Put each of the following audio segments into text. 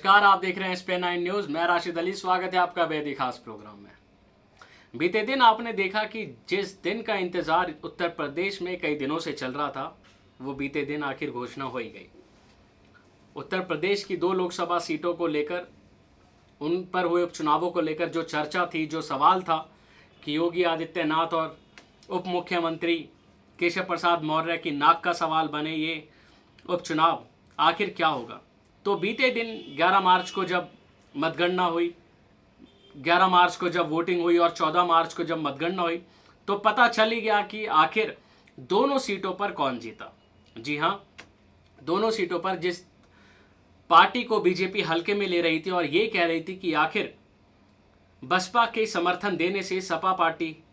नमस्कार, आप देख रहे हैं स्पेन 9 न्यूज। मैं राशिद अली, स्वागत है आपका बेहद खास प्रोग्राम में। बीते दिन आपने देखा कि जिस दिन का इंतजार उत्तर प्रदेश में कई दिनों से चल रहा था, वो बीते दिन आखिर घोषणा हो ही गई। उत्तर प्रदेश की 2 लोकसभा सीटों को लेकर, उन पर हुए उपचुनावों को लेकर जो चर्चा थी, जो सवाल था कि योगी आदित्यनाथ और उप मुख्यमंत्री केशव प्रसाद मौर्य की नाक का सवाल बने ये उपचुनाव, आखिर क्या होगा। तो बीते दिन 11 मार्च को जब मतगणना हुई, 11 मार्च को जब वोटिंग हुई और 14 मार्च को जब मतगणना हुई, तो पता चल ही गया कि आखिर दोनों सीटों पर कौन जीता। जी हाँ, दोनों सीटों पर जिस पार्टी को बीजेपी हल्के में ले रही थी और ये कह रही थी कि आखिर बसपा के समर्थन देने से सपा पार्टी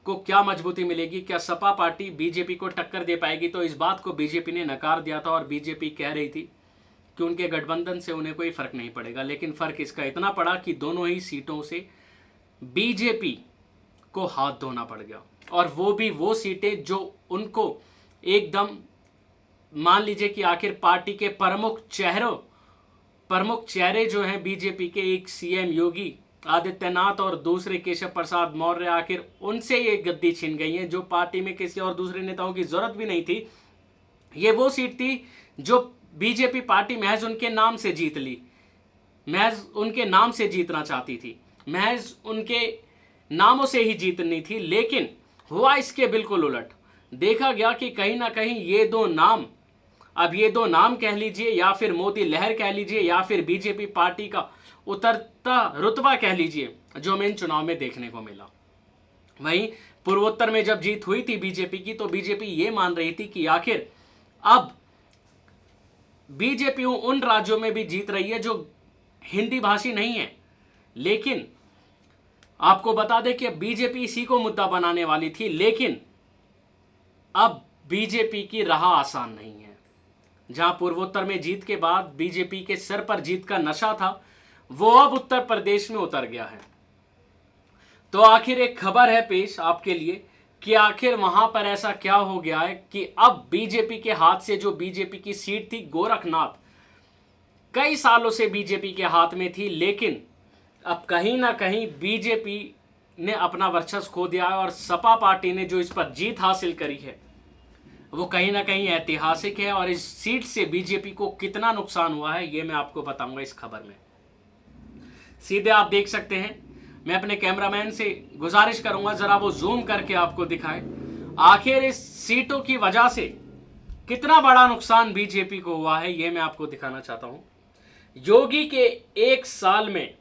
को क्या मजबूती मिलेगी, क्या सपा पार्टी बीजेपी को टक्कर दे पाएगी, तो इस बात को बीजेपी ने नकार दिया था और बीजेपी कह रही थी कि उनके गठबंधन से उन्हें कोई फर्क नहीं पड़ेगा। लेकिन फर्क इसका इतना पड़ा कि दोनों ही सीटों से बीजेपी को हाथ धोना पड़ गया, और वो भी वो सीटें जो उनको एकदम, मान लीजिए कि आखिर पार्टी के प्रमुख चेहरे जो हैं बीजेपी के, एक सीएम योगी आदित्यनाथ और दूसरे केशव प्रसाद मौर्य, आखिर उनसे ये गद्दी छीन गई है जो पार्टी में किसी और दूसरे नेताओं की जरूरत भी नहीं थी। ये वो सीट थी जो बीजेपी पार्टी महज उनके नाम से जीत ली, महज उनके नाम से जीतना चाहती थी, महज उनके नामों से ही जीतनी थी। लेकिन हुआ इसके बिल्कुल उलट। देखा गया कि कहीं ना कहीं ये दो नाम, अब ये दो नाम कह लीजिए या फिर मोदी लहर कह लीजिए या फिर बीजेपी पार्टी का उतरता रुतबा कह लीजिए, जो हमें इन चुनाव में देखने को मिला। वहीं पूर्वोत्तर में जब जीत हुई थी बीजेपी की, तो बीजेपी ये मान रही थी कि आखिर अब बीजेपी उन राज्यों में भी जीत रही है जो हिंदी भाषी नहीं है। लेकिन आपको बता दें कि बीजेपी इसी को मुद्दा बनाने वाली थी, लेकिन अब बीजेपी की राह आसान नहीं है। जहां पूर्वोत्तर में जीत के बाद बीजेपी के सर पर जीत का नशा था, वो अब उत्तर प्रदेश में उतर गया है। तो आखिर एक खबर है पेश आपके लिए कि आखिर वहां पर ऐसा क्या हो गया है कि अब बीजेपी के हाथ से, जो बीजेपी की सीट थी गोरखनाथ, कई सालों से बीजेपी के हाथ में थी, लेकिन अब कहीं ना कहीं बीजेपी ने अपना वर्चस्व खो दिया है और सपा पार्टी ने जो इस पर जीत हासिल करी है वो कहीं ना कहीं ऐतिहासिक है। और इस सीट से बीजेपी को कितना नुकसान हुआ है ये मैं आपको बताऊंगा इस खबर में। सीधे आप देख सकते हैं, मैं अपने कैमरामैन से गुजारिश करूंगा जरा वो जूम करके आपको दिखाए आखिर इस सीटों की वजह से कितना बड़ा नुकसान बीजेपी को हुआ है, ये मैं आपको दिखाना चाहता हूं। योगी के 1 साल में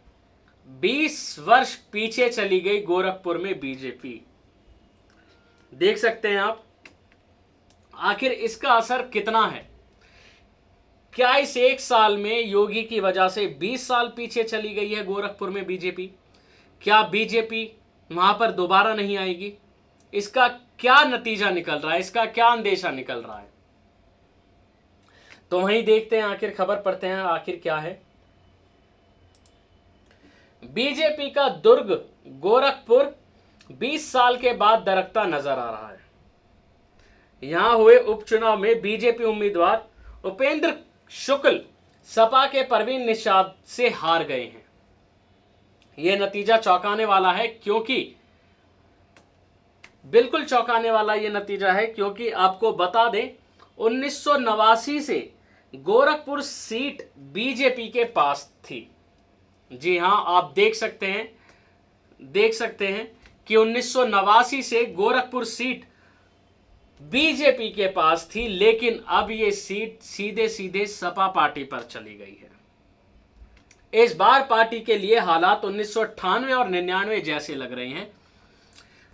20 वर्ष पीछे चली गई गोरखपुर में बीजेपी। देख सकते हैं आप आखिर इसका असर कितना है। क्या इस 1 साल में योगी की वजह से 20 साल पीछे चली गई है गोरखपुर में बीजेपी? क्या बीजेपी वहां पर दोबारा नहीं आएगी? इसका क्या नतीजा निकल रहा है, इसका क्या अंदेशा निकल रहा है, तो वहीं देखते हैं, आखिर खबर पढ़ते हैं आखिर क्या है। बीजेपी का दुर्ग गोरखपुर 20 साल के बाद दरकता नजर आ रहा है। यहां हुए उपचुनाव में बीजेपी उम्मीदवार उपेंद्र शुक्ल सपा के परवीन निषाद से हार गए हैं। यह नतीजा चौंकाने वाला है, क्योंकि बिल्कुल चौंकाने वाला यह नतीजा है, क्योंकि आपको बता दें 1989 से गोरखपुर सीट बीजेपी के पास थी। जी हां, आप देख सकते हैं कि 1989 से गोरखपुर सीट बीजेपी के पास थी, लेकिन अब यह सीट सीधे सीधे सपा पार्टी पर चली गई है। इस बार पार्टी के लिए हालात 1998 और 99 जैसे लग रहे हैं,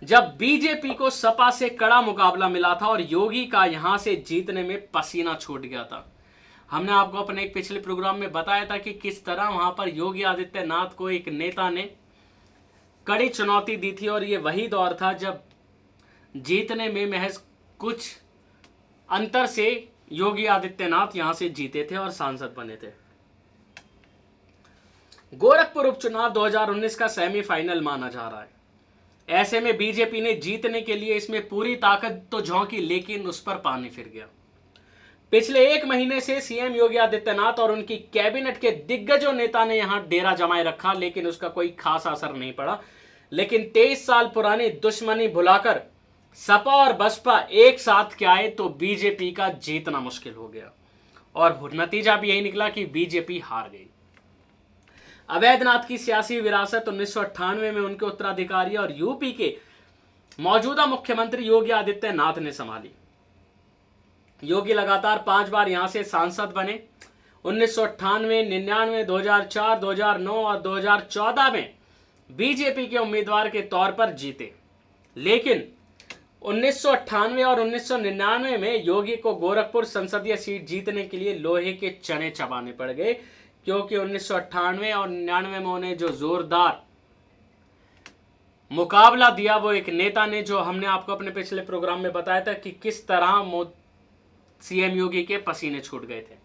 जब बीजेपी को सपा से कड़ा मुकाबला मिला था और योगी का यहां से जीतने में पसीना छूट गया था। हमने आपको अपने एक पिछले प्रोग्राम में बताया था कि किस तरह वहां पर योगी आदित्यनाथ को एक नेता ने कड़ी चुनौती दी थी, और ये वही दौर था जब जीतने में महज कुछ अंतर से योगी आदित्यनाथ यहां से जीते थे और सांसद बने थे। गोरखपुर उपचुनाव 2019 का सेमीफाइनल माना जा रहा है। ऐसे में बीजेपी ने जीतने के लिए इसमें पूरी ताकत तो झोंकी, लेकिन उस पर पानी फिर गया। पिछले 1 महीने से सीएम योगी आदित्यनाथ और उनकी कैबिनेट के दिग्गजों नेता ने यहां डेरा जमाए रखा, लेकिन उसका कोई खास असर नहीं पड़ा। लेकिन 23 साल पुरानी दुश्मनी भुलाकर सपा और बसपा एक साथ के आए तो बीजेपी का जीतना मुश्किल हो गया और नतीजा भी यही निकला कि बीजेपी हार गई। अवैधनाथ की सियासी विरासत 1998 में उनके उत्तराधिकारी और यूपी के मौजूदा मुख्यमंत्री योगी आदित्यनाथ ने संभाली। योगी लगातार 5 बार यहां से सांसद बने। 1998, 99, 2004, 2009 और 2014 में बीजेपी के उम्मीदवार के तौर पर जीते। लेकिन 1998 और 1999 में योगी को गोरखपुर संसदीय सीट जीतने के लिए लोहे के चने चबाने पड़ गए, क्योंकि 1998 और 99 में उन्हें जो जोरदार मुकाबला दिया वो एक नेता ने, जो हमने आपको अपने पिछले प्रोग्राम में बताया था कि किस तरह सीएम योगी के पसीने छूट गए थे।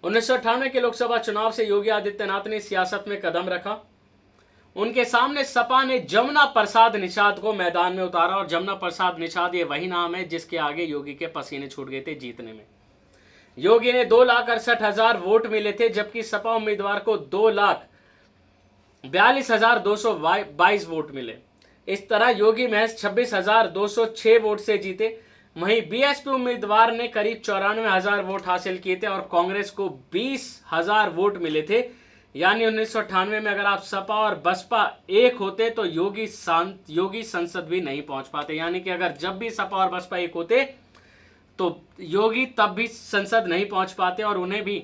1998 के लोकसभा चुनाव से योगी आदित्यनाथ ने सियासत में कदम रखा। उनके सामने सपा ने जमुना प्रसाद निषाद को मैदान में उतारा, और जमुना प्रसाद निषाद ये वही नाम है जिसके आगे योगी के पसीने छूट गए थे जीतने में। योगी ने 2,68,000 वोट मिले थे, जबकि सपा उम्मीदवार को 2,42,222 वोट मिले। इस तरह योगी महज 26,206 वोट से जीते। वहीं बीएसपी उम्मीदवार ने करीब 94,000 वोट हासिल किए थे और कांग्रेस को 20,000 वोट मिले थे। यानी 1998 में अगर आप सपा और बसपा एक होते तो योगी संसद भी नहीं पहुंच पाते। यानी कि अगर जब भी सपा और बसपा एक होते तो योगी तब भी संसद नहीं पहुंच पाते, और उन्हें भी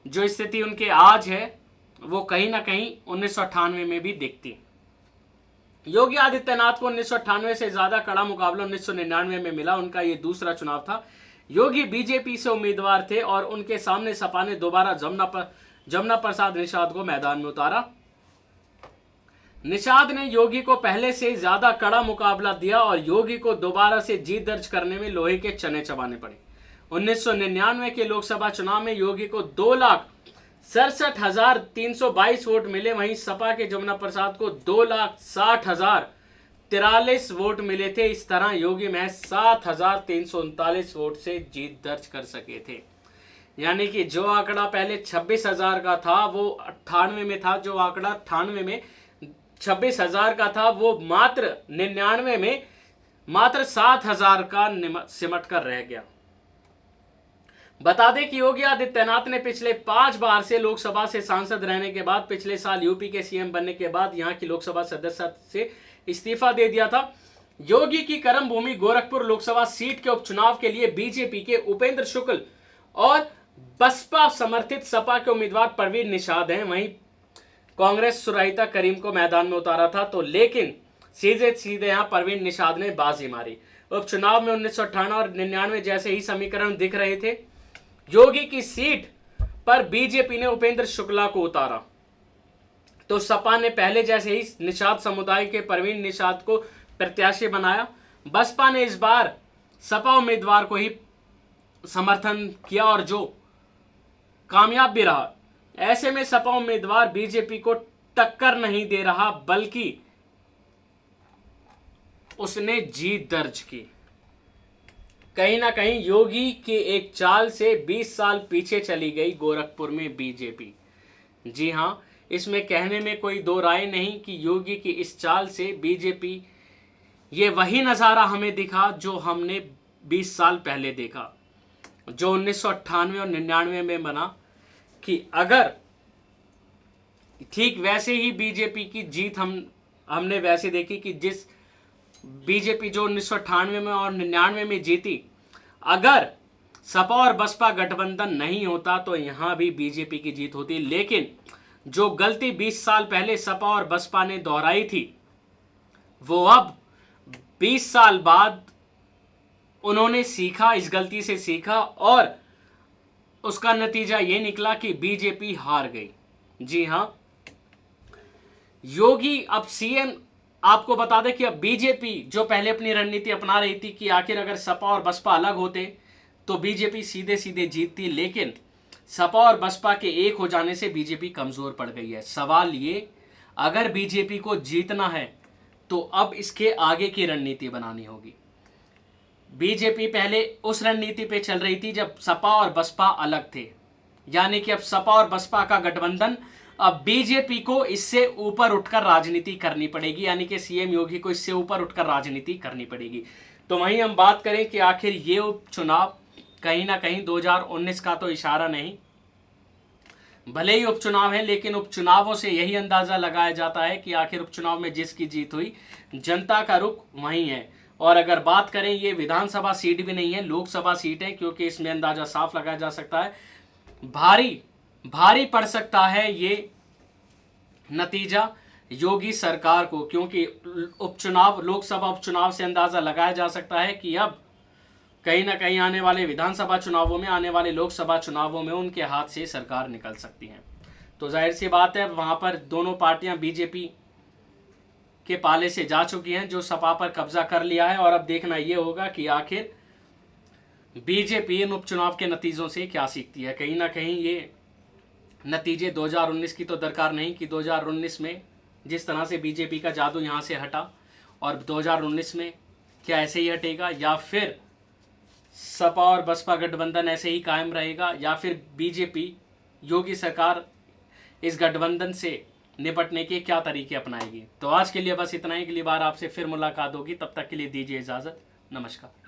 जो स्थिति उनके आज है वो कहीं ना कहीं 1998 में भी दिखती। योगी आदित्यनाथ को 1998 से ज्यादा कड़ा मुकाबला 1999 में मिला। उनका ये दूसरा चुनाव था। योगी बीजेपी से उम्मीदवार थे और उनके सामने सपा ने दोबारा जमुना प्रसाद निषाद को मैदान में उतारा। निषाद ने योगी को पहले से ज्यादा कड़ा मुकाबला दिया और योगी को दोबारा से जीत दर्ज करने में लोहे के चने चबाने पड़े। 1999 के लोकसभा चुनाव में योगी को 2,67,322 वोट मिले। वहीं सपा के जमुना प्रसाद को 2,60,043 वोट मिले थे। इस तरह योगी महज 7,339 वोट से जीत दर्ज कर सके थे। यानी कि जो आंकड़ा पहले 26,000 का था वो 98 में था, जो आंकड़ा 98 में 26,000 का था वो मात्र 99 में मात्र 7,000 का सिमट कर रह गया। बता दें कि योगी आदित्यनाथ ने पिछले 5 बार से लोकसभा से सांसद रहने के बाद पिछले साल यूपी के सीएम बनने के बाद यहां की लोकसभा सदस्यता से इस्तीफा दे दिया था। योगी की कर्म भूमि गोरखपुर लोकसभा सीट के उपचुनाव के लिए बीजेपी के उपेंद्र शुक्ल और बसपा समर्थित सपा के उम्मीदवार परवीन निषाद हैं। वहीं कांग्रेस सुराहिता करीम को मैदान में उतारा था, तो लेकिन सीधे यहां परवीन निषाद ने बाजी मारी। उपचुनाव में 1998 और 99 जैसे ही समीकरण दिख रहे थे। योगी की सीट पर बीजेपी ने उपेंद्र शुक्ला को उतारा, तो सपा ने पहले जैसे ही निषाद समुदाय के परवीन निषाद को प्रत्याशी बनाया। बसपा ने इस बार सपा उम्मीदवार को ही समर्थन किया और जो कामयाब भी रहा। ऐसे में सपा उम्मीदवार बीजेपी को टक्कर नहीं दे रहा, बल्कि उसने जीत दर्ज की। कहीं ना कहीं योगी के एक चाल से 20 साल पीछे चली गई गोरखपुर में बीजेपी। जी हां, इसमें कहने में कोई दो राय नहीं कि योगी की इस चाल से बीजेपी, ये वही नज़ारा हमें दिखा जो हमने 20 साल पहले देखा, जो 1998 और 99 में बना, कि अगर ठीक वैसे ही बीजेपी की जीत हमने वैसे देखी कि जिस बीजेपी जो 1998 में और 99 में जीती, अगर सपा और बसपा गठबंधन नहीं होता तो यहां भी बीजेपी की जीत होती। लेकिन जो गलती 20 साल पहले सपा और बसपा ने दोहराई थी, वो अब 20 साल बाद उन्होंने सीखा, इस गलती से सीखा, और उसका नतीजा ये निकला कि बीजेपी हार गई। जी हां, योगी अब सीएम, आपको बता दें कि अब बीजेपी जो पहले अपनी रणनीति अपना रही थी कि आखिर अगर सपा और बसपा अलग होते तो बीजेपी सीधे सीधे जीतती, लेकिन सपा और बसपा के एक हो जाने से बीजेपी कमजोर पड़ गई है। सवाल ये, अगर बीजेपी को जीतना है तो अब इसके आगे की रणनीति बनानी होगी। बीजेपी पहले उस रणनीति पे चल रही थी जब सपा और बसपा अलग थे, यानी कि अब सपा और बसपा का गठबंधन, अब बीजेपी को इससे ऊपर उठकर राजनीति करनी पड़ेगी, यानी कि सीएम योगी को इससे ऊपर उठकर राजनीति करनी पड़ेगी। तो वहीं हम बात करें कि आखिर ये उपचुनाव कहीं ना कहीं 2019 का तो इशारा नहीं, भले ही उपचुनाव है, लेकिन उपचुनावों से यही अंदाजा लगाया जाता है कि आखिर उपचुनाव में जिसकी जीत हुई, जनता का रुख वहीं है। और अगर बात करें, ये विधानसभा सीट भी नहीं है, लोकसभा सीट है, क्योंकि इसमें अंदाजा साफ लगाया जा सकता है भारी पड़ सकता है ये नतीजा योगी सरकार को, क्योंकि उपचुनाव, लोकसभा उपचुनाव से अंदाजा लगाया जा सकता है कि अब कहीं ना कहीं आने वाले विधानसभा चुनावों में, आने वाले लोकसभा चुनावों में उनके हाथ से सरकार निकल सकती है। तो जाहिर सी बात है, वहां पर दोनों पार्टियां बीजेपी के पाले से जा चुकी हैं, जो सपा पर कब्जा कर लिया है। और अब देखना यह होगा कि आखिर बीजेपी इन उपचुनाव के नतीजों से क्या सीखती है। कहीं ना कहीं ये नतीजे 2019 की तो दरकार नहीं कि 2019 में जिस तरह से बीजेपी का जादू यहाँ से हटा, और 2019 में क्या ऐसे ही हटेगा, या फिर सपा और बसपा गठबंधन ऐसे ही कायम रहेगा, या फिर बीजेपी योगी सरकार इस गठबंधन से निपटने के क्या तरीके अपनाएगी। तो आज के लिए बस इतना ही, अगली बार आपसे फिर मुलाकात होगी, तब तक के लिए दीजिए इजाज़त, नमस्कार।